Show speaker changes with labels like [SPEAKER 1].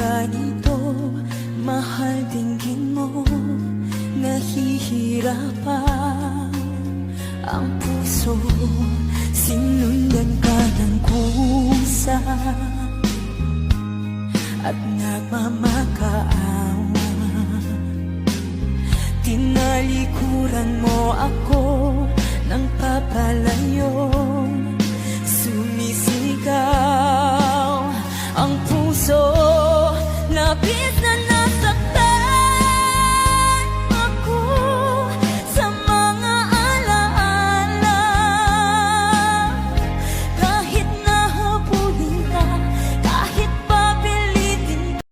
[SPEAKER 1] ganito, mahal dinggin mo, nahihirapan ang puso. Sinundan ka ng kusa at nagmamakaawa. Tinalikuran mo ako ng papalayo, sumisigaw ang puso, labis na